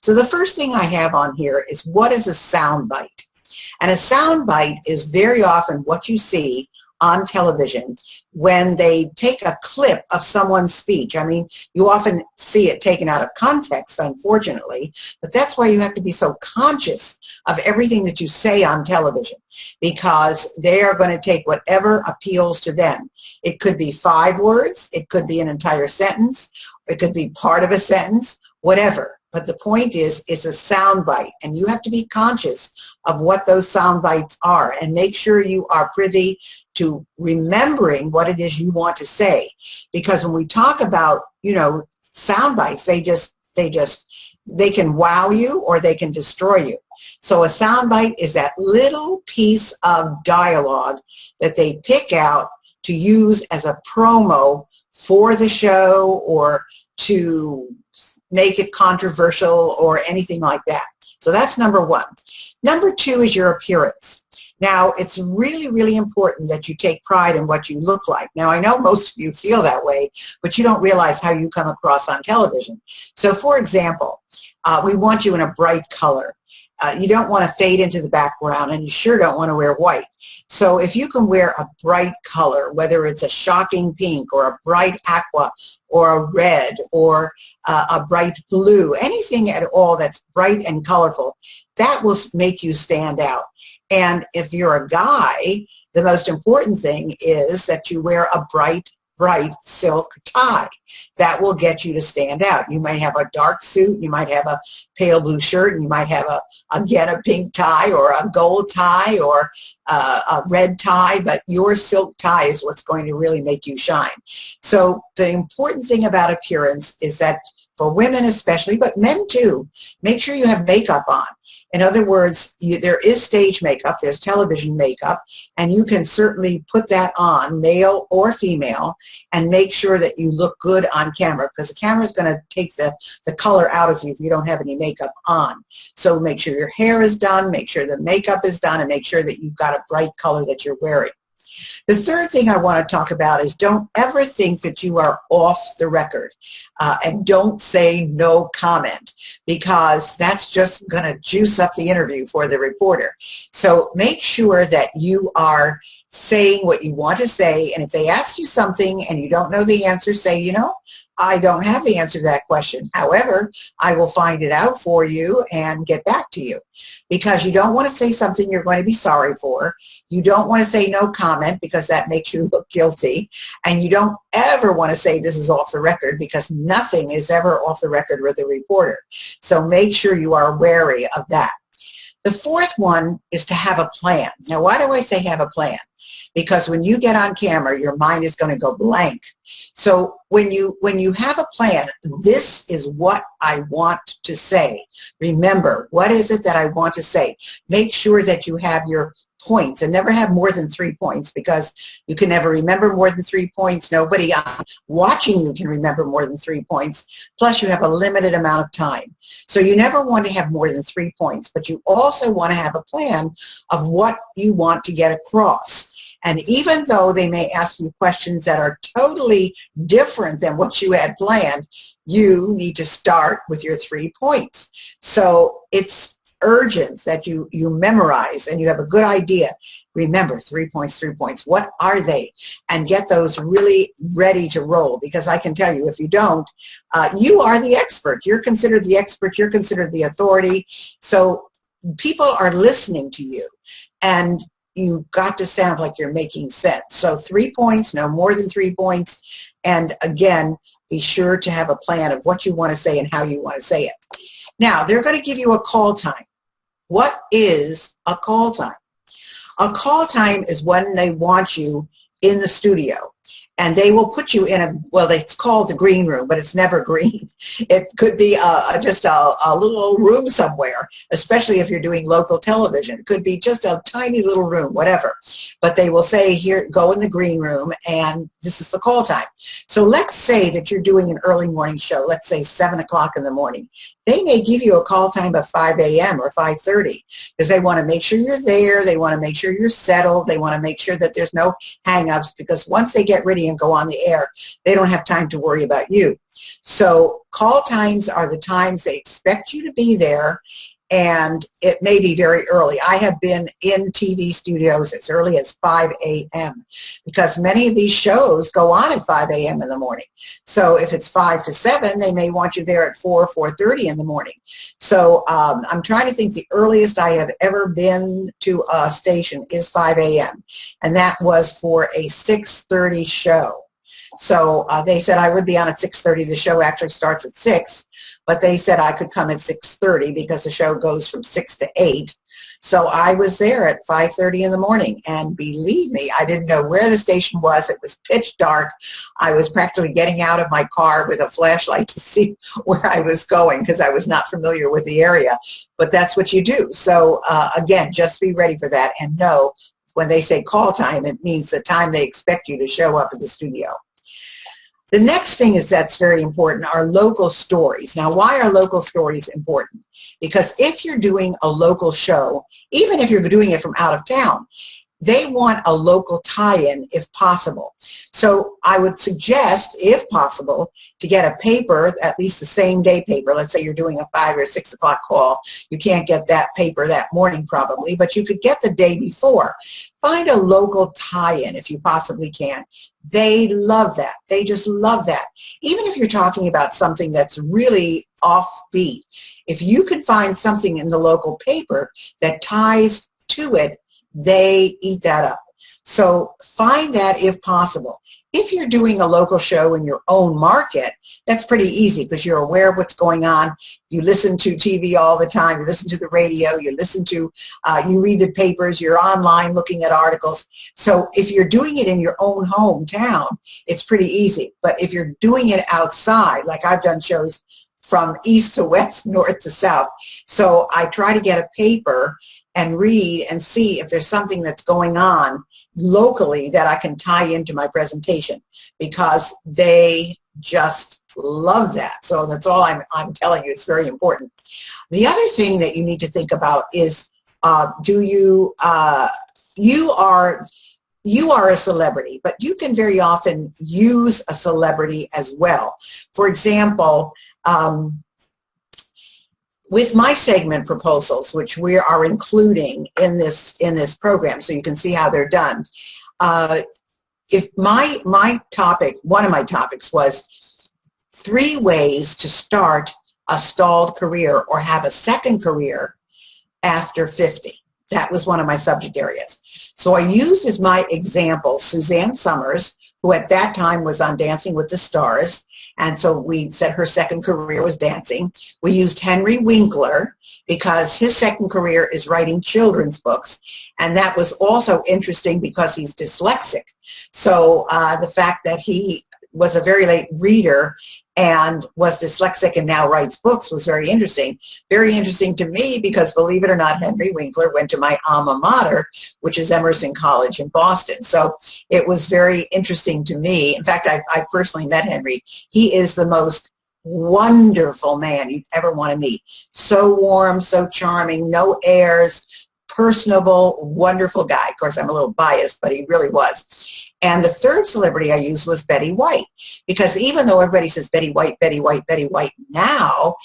So the first thing I have on here is, what is a sound bite? And a sound bite is very often what you see on television when they take a clip of someone's speech. I mean, you often see it taken out of context, unfortunately, but that's why you have to be so conscious of everything that you say on television, because they are going to take whatever appeals to them. It could be 5 words, it could be an entire sentence, it could be part of a sentence, whatever. But the point is, it's a sound bite, and you have to be conscious of what those sound bites are and make sure you are privy to remembering what it is you want to say. Because when we talk about, sound bites, they can wow you or they can destroy you. So a sound bite is that little piece of dialogue that they pick out to use as a promo for the show or to make it controversial or anything like that. So that's number 1. Number 2 is your appearance. Now, it's really, really important that you take pride in what you look like. Now, I know most of you feel that way, but you don't realize how you come across on television. So, for example, we want you in a bright color. You don't want to fade into the background, and you sure don't want to wear white. So if you can wear a bright color, whether it's a shocking pink or a bright aqua or a red or a bright blue, anything at all that's bright and colorful, that will make you stand out. And if you're a guy, the most important thing is that you wear a bright silk tie. That will get you to stand out. You might have a dark suit, you might have a pale blue shirt, and you might have a pink tie or a gold tie or a red tie, but your silk tie is what's going to really make you shine. So the important thing about appearance is that for women especially, but men too, make sure you have makeup on. In other words, there is stage makeup, there's television makeup, and you can certainly put that on, male or female, and make sure that you look good on camera, because the camera is going to take the color out of you if you don't have any makeup on. So make sure your hair is done, make sure the makeup is done, and make sure that you've got a bright color that you're wearing. The third thing I want to talk about is, don't ever think that you are off the record, and don't say no comment, because that's just going to juice up the interview for the reporter. So make sure that you are saying what you want to say, and if they ask you something and you don't know the answer, say, I don't have the answer to that question. However, I will find it out for you and get back to you. Because you don't want to say something you're going to be sorry for. You don't want to say no comment, because that makes you look guilty. And you don't ever want to say this is off the record, because nothing is ever off the record with a reporter. So make sure you are wary of that. The fourth one is to have a plan. Now, why do I say have a plan? Because when you get on camera, your mind is going to go blank. So when you have a plan, this is what I want to say. Remember, what is it that I want to say? Make sure that you have your points, and never have more than 3 points, because you can never remember more than 3 points. Nobody watching you can remember more than 3 points. Plus, you have a limited amount of time. So you never want to have more than 3 points, but you also want to have a plan of what you want to get across. And even though they may ask you questions that are totally different than what you had planned, you need to start with your 3 points. So it's urgent that you memorize and you have a good idea. Remember, 3 points, 3 points. What are they? And get those really ready to roll, because I can tell you, if you don't, you are the expert. You're considered the expert. You're considered the authority. So people are listening to you, and you've got to sound like you're making sense. So 3 points, no more than 3 points. And again, be sure to have a plan of what you want to say and how you want to say it. Now, they're going to give you a call time. What is a call time? A call time is when they want you in the studio, and they will put you in it's called the green room, but it's never green. It could be just a little room somewhere, especially if you're doing local television. It could be just a tiny little room, whatever. But they will say, here, go in the green room, and this is the call time. So let's say that you're doing an early morning show, let's say 7 o'clock in the morning. they may give you a call time of 5 a.m. or 5:30 because they want to make sure you're there. They want to make sure you're settled. They want to make sure that there's no hang-ups, because once they get ready and go on the air, they don't have time to worry about you. So call times are the times they expect you to be there, and it may be very early. I have been in TV studios as early as 5 a.m. because many of these shows go on at 5 a.m. in the morning. So if it's 5 to 7, they may want you there at 4:30 in the morning. So I'm trying to think, the earliest I have ever been to a station is 5 a.m. And that was for a 6:30 show. So they said I would be on at 6:30. The show actually starts at 6, but they said I could come at 6:30 because the show goes from 6 to 8. So I was there at 5:30 in the morning, and believe me, I didn't know where the station was. It was pitch dark. I was practically getting out of my car with a flashlight to see where I was going because I was not familiar with the area. But that's what you do. So again, just be ready for that, and know when they say call time, it means the time they expect you to show up at the studio. The next thing that's very important are local stories. Now, why are local stories important? Because if you're doing a local show, even if you're doing it from out of town, they want a local tie-in if possible. So I would suggest, if possible, to get a paper, at least the same day paper. Let's say you're doing a 5 or 6 o'clock call. You can't get that paper that morning probably, but you could get the day before. Find a local tie-in if you possibly can. They love that. They just love that. Even if you're talking about something that's really offbeat, if you could find something in the local paper that ties to it, they eat that up. So find that if possible. If you're doing a local show in your own market, that's pretty easy because you're aware of what's going on. You listen to TV all the time. You listen to the radio. You listen to, you read the papers. You're online looking at articles. So if you're doing it in your own hometown, it's pretty easy. But if you're doing it outside, like I've done shows from east to west, north to south. So I try to get a paper and read and see if there's something that's going on locally that I can tie into my presentation, because they just love that. So that's all I'm telling you. It's very important. The other thing that you need to think about is, you are a celebrity, but you can very often use a celebrity as well. For example, with my segment proposals, which we are including in this program, so you can see how they're done. If my topic, one of my topics was 3 ways to start a stalled career or have a second career after 50. That was one of my subject areas. So I used as my example Suzanne Summers, who at that time was on Dancing with the Stars. And so we said her second career was dancing. We used Henry Winkler because his second career is writing children's books. And that was also interesting because he's dyslexic. So the fact that he was a very late reader and was dyslexic and now writes books was very interesting. Very interesting to me because, believe it or not, Henry Winkler went to my alma mater, which is Emerson College in Boston. So it was very interesting to me. In fact, I personally met Henry. He is the most wonderful man you'd ever want to meet. So warm, so charming, no airs, personable, wonderful guy. Of course, I'm a little biased, but he really was. And the third celebrity I used was Betty White, because even though everybody says Betty White, Betty White, Betty White now,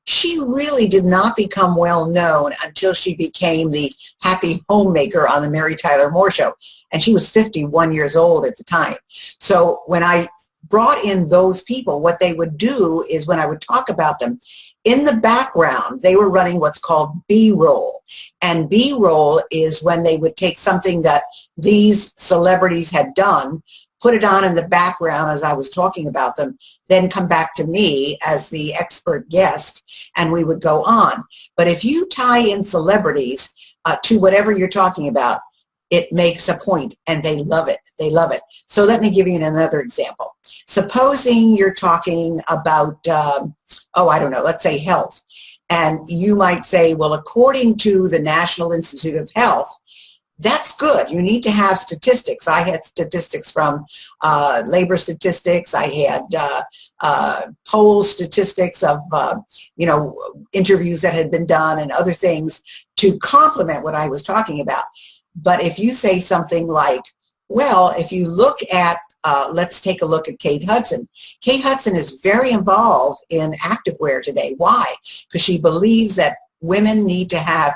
she really did not become well known until she became the happy homemaker on the Mary Tyler Moore Show. And she was 51 years old at the time. So when I brought in those people, what they would do is when I would talk about them, in the background, they were running what's called B-roll. And B-roll is when they would take something that these celebrities had done, put it on in the background as I was talking about them, then come back to me as the expert guest, and we would go on. But if you tie in celebrities to whatever you're talking about, it makes a point, and they love it. They love it. So let me give you another example. Supposing you're talking about, I don't know, let's say health. And you might say, well, according to the National Institute of Health, That's good. You need to have statistics. I had statistics from labor statistics. I had poll statistics of, you know, interviews that had been done and other things to complement what I was talking about. But if you say something like, well, if you look at, let's take a look at Kate Hudson. Kate Hudson is very involved in activewear today. Why? Because she believes that women need to have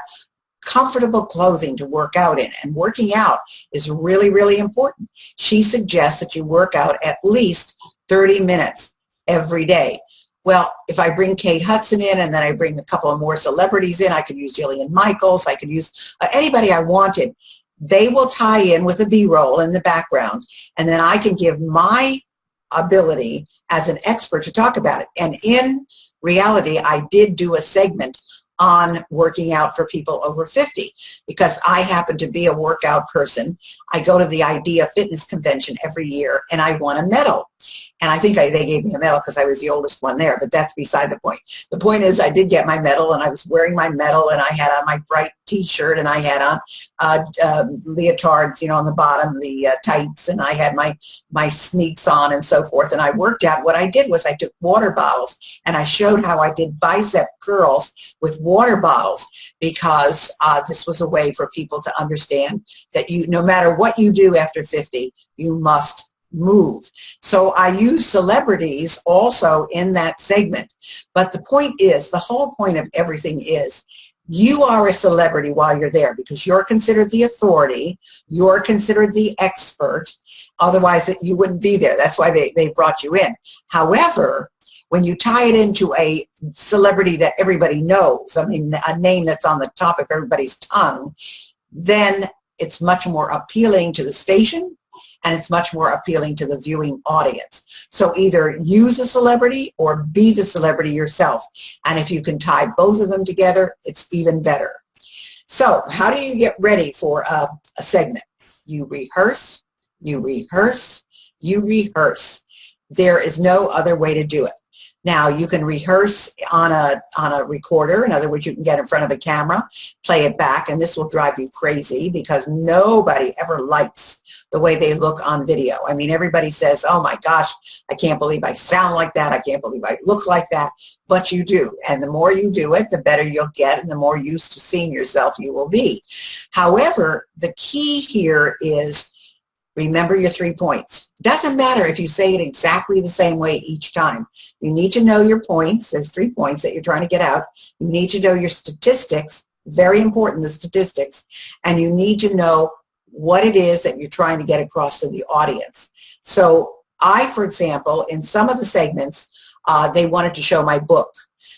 comfortable clothing to work out in, and working out is really, really important. She suggests that you work out at least 30 minutes every day. Well, if I bring Kate Hudson in and then I bring a couple of more celebrities in, I could use Jillian Michaels, I could use anybody I wanted. They will tie in with a B-roll in the background, and then I can give my ability as an expert to talk about it. And in reality, I did do a segment on working out for people over 50 because I happen to be a workout person. I go to the Idea Fitness Convention every year and I won a medal. And I think they gave me a medal because I was the oldest one there, but that's beside the point. The point is I did get my medal, and I was wearing my medal, and I had on my bright t-shirt, and I had on leotards, you know, on the bottom, the tights, and I had my sneaks on and so forth. And I worked out. What I did was I took water bottles and I showed how I did bicep curls with water bottles, because this was a way for people to understand that you, no matter what you do after 50, you must move. So I use celebrities also in that segment. But the point is, the whole point of everything is, you are a celebrity while you're there because you're considered the authority, you're considered the expert, otherwise you wouldn't be there. That's why they brought you in. However, when you tie it into a celebrity that everybody knows, I mean, a name that's on the top of everybody's tongue, then it's much more appealing to the station, and it's much more appealing to the viewing audience. So either use a celebrity or be the celebrity yourself. And if you can tie both of them together, it's even better. So how do you get ready for a segment? You rehearse, you rehearse, you rehearse. There is no other way to do it. Now, you can rehearse on a recorder. In other words, you can get in front of a camera, play it back, and this will drive you crazy because nobody ever likes the way they look on video. I mean, everybody says, oh my gosh, I can't believe I sound like that. I can't believe I look like that. But you do. And the more you do it, the better you'll get, and the more used to seeing yourself you will be. However, the key here is, remember your 3 points. Doesn't matter if you say it exactly the same way each time. You need to know your points. There's 3 points that you're trying to get out. You need to know your statistics. Very important, the statistics. And you need to know what it is that you're trying to get across to the audience. So I, for example, in some of the segments, they wanted to show my book.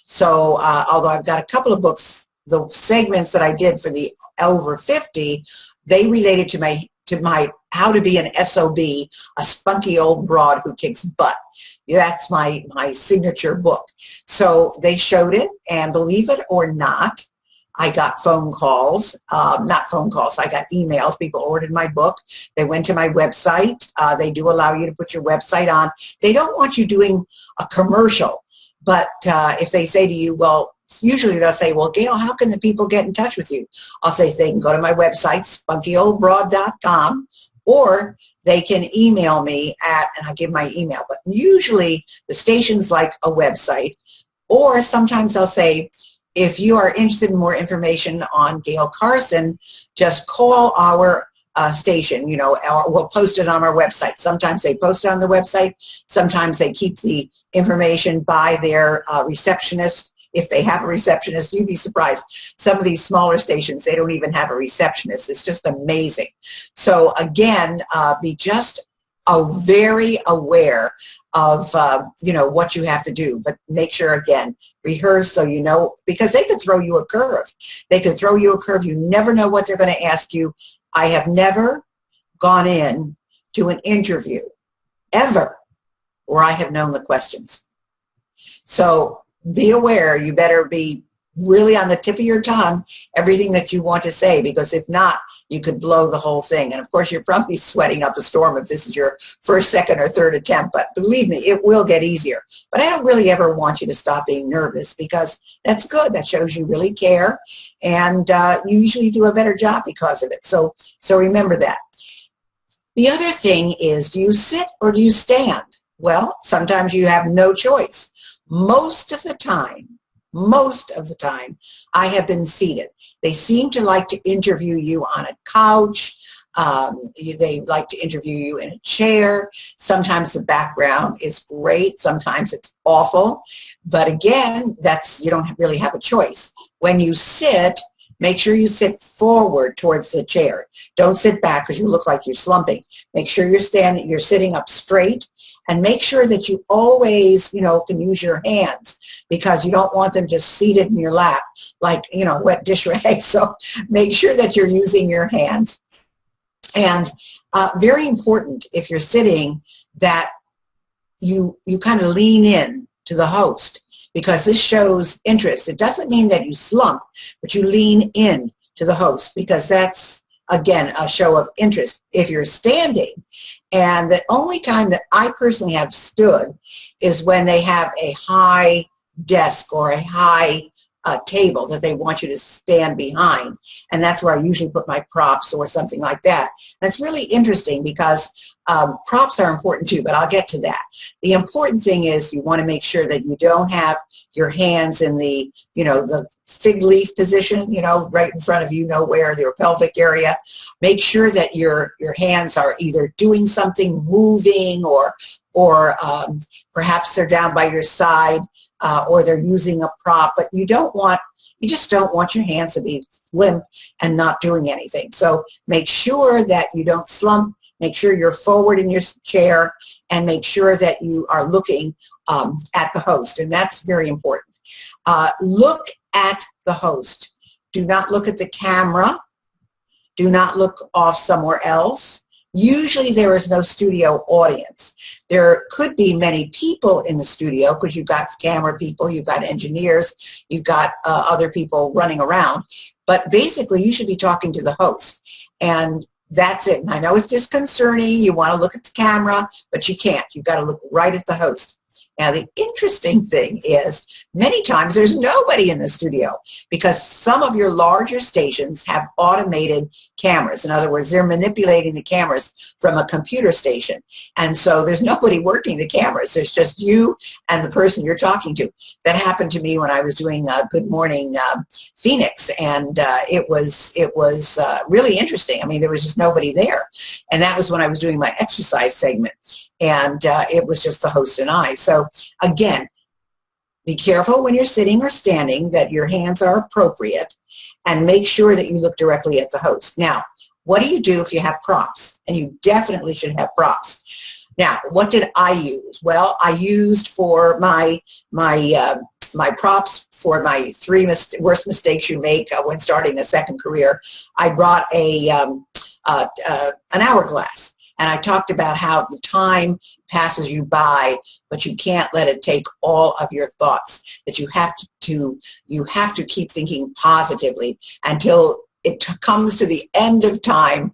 So although I've got a couple of books, the segments that I did for the over 50, they related to my how to be an SOB, a spunky old broad who kicks butt. That's my signature book. So they showed it, and believe it or not, I got phone calls, not phone calls, I got emails. People ordered my book. They went to my website. They do allow you to put your website on. They don't want you doing a commercial, but if they say to you, well, usually they'll say, well, Gail, how can the people get in touch with you? I'll say they can go to my website, spunkyoldbroad.com, or they can email me at, and I give my email, but usually the station's like a website, or sometimes I'll say, if you are interested in more information on Gail Carson, just call our station, you know, or we'll post it on our website. Sometimes they post it on the website. Sometimes they keep the information by their receptionist. If they have a receptionist, you'd be surprised. Some of these smaller stations, they don't even have a receptionist. It's just amazing. So again, be just very aware of, you know, what you have to do. But make sure, again, rehearse so you know, because they could throw you a curve. They could throw you a curve. You never know what they're going to ask you. I have never gone in to an interview, ever, where I have known the questions. So be aware, you better be really on the tip of your tongue, everything that you want to say, because if not, you could blow the whole thing. And of course, you're probably sweating up a storm if this is your first, second, or third attempt. But believe me, it will get easier. But I don't really ever want you to stop being nervous, because that's good. That shows you really care. And you usually do a better job because of it. So remember that. The other thing is, do you sit or do you stand? Well, sometimes you have no choice. Most of the time, I have been seated. They seem to like to interview you on a couch. They like to interview you in a chair. Sometimes the background is great. Sometimes it's awful. But again, you don't really have a choice. When you sit, make sure you sit forward towards the chair. Don't sit back because you look like you're slumping. Make sure you're sitting up straight, and make sure that you always, can use your hands, because you don't want them just seated in your lap like, wet dish rag. So make sure that you're using your hands. And very important, if you're sitting, that you kind of lean in to the host, because this shows interest. It doesn't mean that you slump, but you lean in to the host, because that's, again, a show of interest. If you're standing, and the only time that I personally have stood is when they have a high desk or a high table that they want you to stand behind. And that's where I usually put my props or something like that. And it's really interesting, because props are important too, but I'll get to that. The important thing is you want to make sure that you don't have your hands in the, the fig leaf position, right in front of where, your pelvic area. Make sure that your hands are either doing something, moving, or perhaps they're down by your side, or they're using a prop, but you just don't want your hands to be limp and not doing anything. So make sure that you don't slump, make sure you're forward in your chair, and make sure that you are looking at the host, and that's very important. Look at the host. Do not look at the camera. Do not look off somewhere else. Usually there is no studio audience. There could be many people in the studio, because you've got camera people, you've got engineers, you've got other people running around. But basically, you should be talking to the host. And that's it. And I know it's disconcerting. You want to look at the camera, but you can't. You've got to look right at the host. Now, the interesting thing is, many times there's nobody in the studio, because some of your larger stations have automated cameras. In other words, they're manipulating the cameras from a computer station. And so there's nobody working the cameras. There's just you and the person you're talking to. That happened to me when I was doing Good Morning Phoenix, and it was really interesting. I mean, there was just nobody there. And that was when I was doing my exercise segment. And it was just the host and I. So again, be careful when you're sitting or standing that your hands are appropriate, and make sure that you look directly at the host. Now, what do you do if you have props? And you definitely should have props. Now, what did I use? Well, I used for my props for my worst mistakes you make when starting a second career. I brought an hourglass. And I talked about how the time passes you by, but you can't let it take all of your thoughts. That you have to keep thinking positively until it comes to the end of time.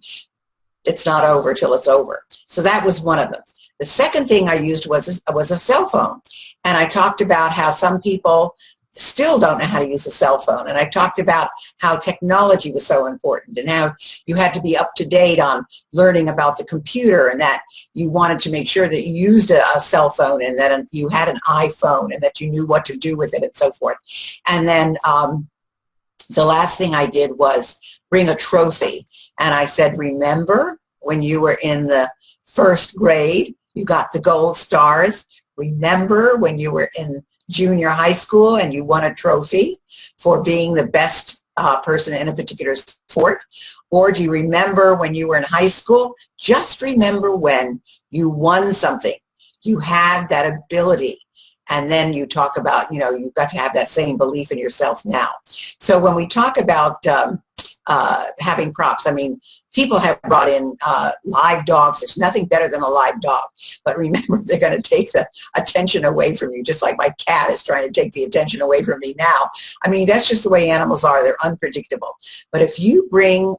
It's not over till it's over. So that was one of them. The second thing I used was a cell phone. And I talked about how some people still don't know how to use a cell phone. And I talked about how technology was so important, and how you had to be up to date on learning about the computer, and that you wanted to make sure that you used a cell phone, and that you had an iPhone, and that you knew what to do with it, and so forth. And then the last thing I did was bring a trophy. And I said, remember when you were in the first grade, you got the gold stars? Remember when you were in junior high school and you won a trophy for being the best person in a particular sport? Or do you remember when you were in high school? Just remember when you won something. You had that ability. And then you talk about, you've got to have that same belief in yourself now. So when we talk about having props, I mean, people have brought in live dogs. There's nothing better than a live dog. But remember, they're going to take the attention away from you, just like my cat is trying to take the attention away from me now. I mean, that's just the way animals are. They're unpredictable. But if you bring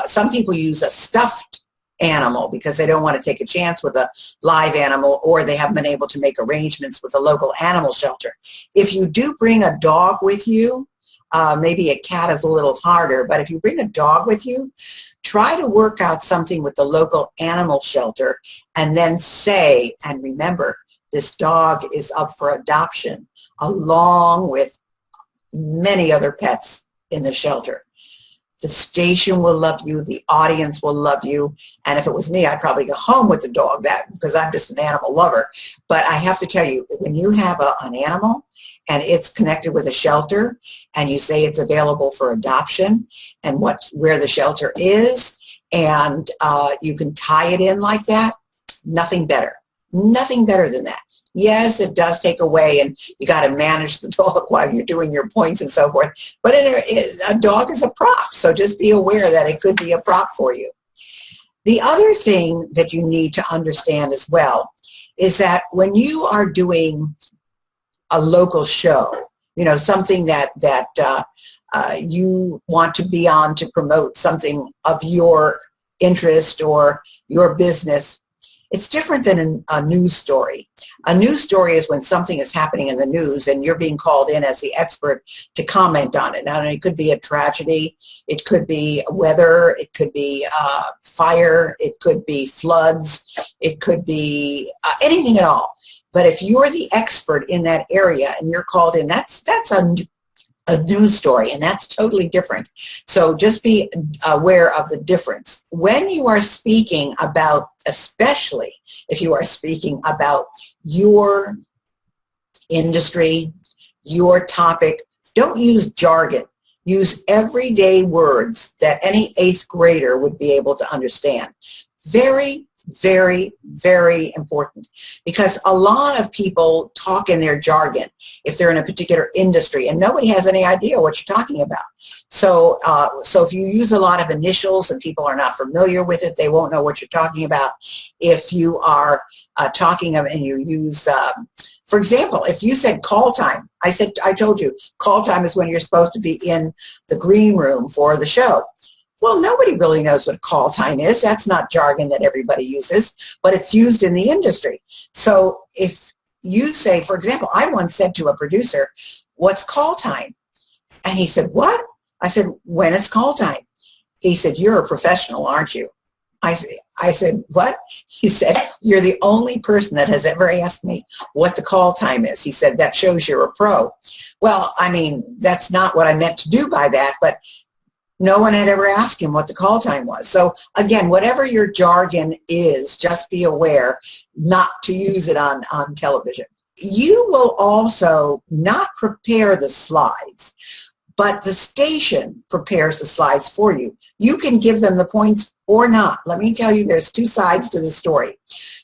some people use a stuffed animal because they don't want to take a chance with a live animal, or they haven't been able to make arrangements with a local animal shelter. If you do bring a dog with you, maybe a cat is a little harder, but if you bring a dog with you, try to work out something with the local animal shelter, and then say, and remember, this dog is up for adoption along with many other pets in the shelter. The station will love you, the audience will love you, and if it was me, I'd probably go home with the dog, because I'm just an animal lover. But I have to tell you, when you have an animal and it's connected with a shelter, and you say it's available for adoption, and where the shelter is, and you can tie it in like that, nothing better. Nothing better than that. Yes, it does take away, and you got to manage the dog while you're doing your points and so forth. But a dog is a prop, so just be aware that it could be a prop for you. The other thing that you need to understand as well is that when you are doing a local show, you know, something that you want to be on to promote something of your interest or your business, it's different than a news story. A news story is when something is happening in the news and you're being called in as the expert to comment on it. Now, it could be a tragedy, it could be weather, it could be fire, it could be floods, it could be anything at all. But if you're the expert in that area and you're called in, that's a news story, and that's totally different. So just be aware of the difference. When you are speaking about, especially if you are speaking about your industry, your topic, don't use jargon. Use everyday words that any 8th grader would be able to understand. Very, very, very important, because a lot of people talk in their jargon if they're in a particular industry, and nobody has any idea what you're talking about. So if you use a lot of initials and people are not familiar with it, they won't know what you're talking about. If you are talking of, and you use, for example, if you said call time, I told you call time is when you're supposed to be in the green room for the show. Well, nobody really knows what call time is. That's not jargon that everybody uses, but it's used in the industry. So if you say, for example, I once said to a producer, "What's call time?" And he said, "What?" I said, "When is call time?" He said, "You're a professional, aren't you?" I said, "What?" He said, "You're the only person that has ever asked me what the call time is." He said, "That shows you're a pro." Well, I mean, that's not what I meant to do by that, but no one had ever asked him what the call time was. So again, whatever your jargon is, just be aware not to use it on television. You will also not prepare the slides, but the station prepares the slides for you. You can give them the points or not. Let me tell you, there's 2 sides to the story.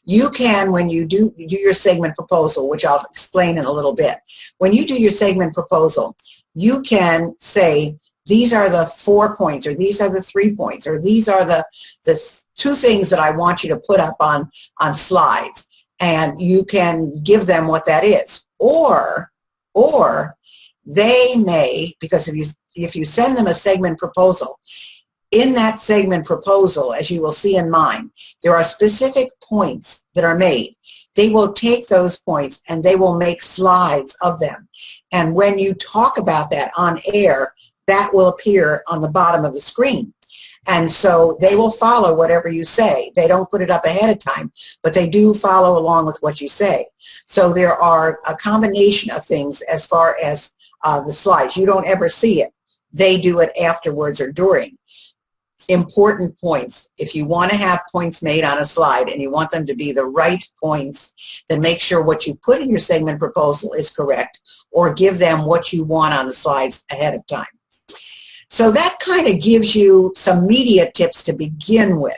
You can, when you do your segment proposal, which I'll explain in a little bit, when you do your segment proposal, you can say, these are the 4 points, or these are the 3 points, or these are the 2 things that I want you to put up on slides. And you can give them what that is. Or they may, because if you send them a segment proposal, in that segment proposal, as you will see in mine, there are specific points that are made. They will take those points and they will make slides of them. And when you talk about that on air, that will appear on the bottom of the screen. And so they will follow whatever you say. They don't put it up ahead of time, but they do follow along with what you say. So there are a combination of things as far as the slides. You don't ever see it. They do it afterwards or during. Important points. If you want to have points made on a slide and you want them to be the right points, then make sure what you put in your segment proposal is correct, or give them what you want on the slides ahead of time. So that kind of gives you some media tips to begin with.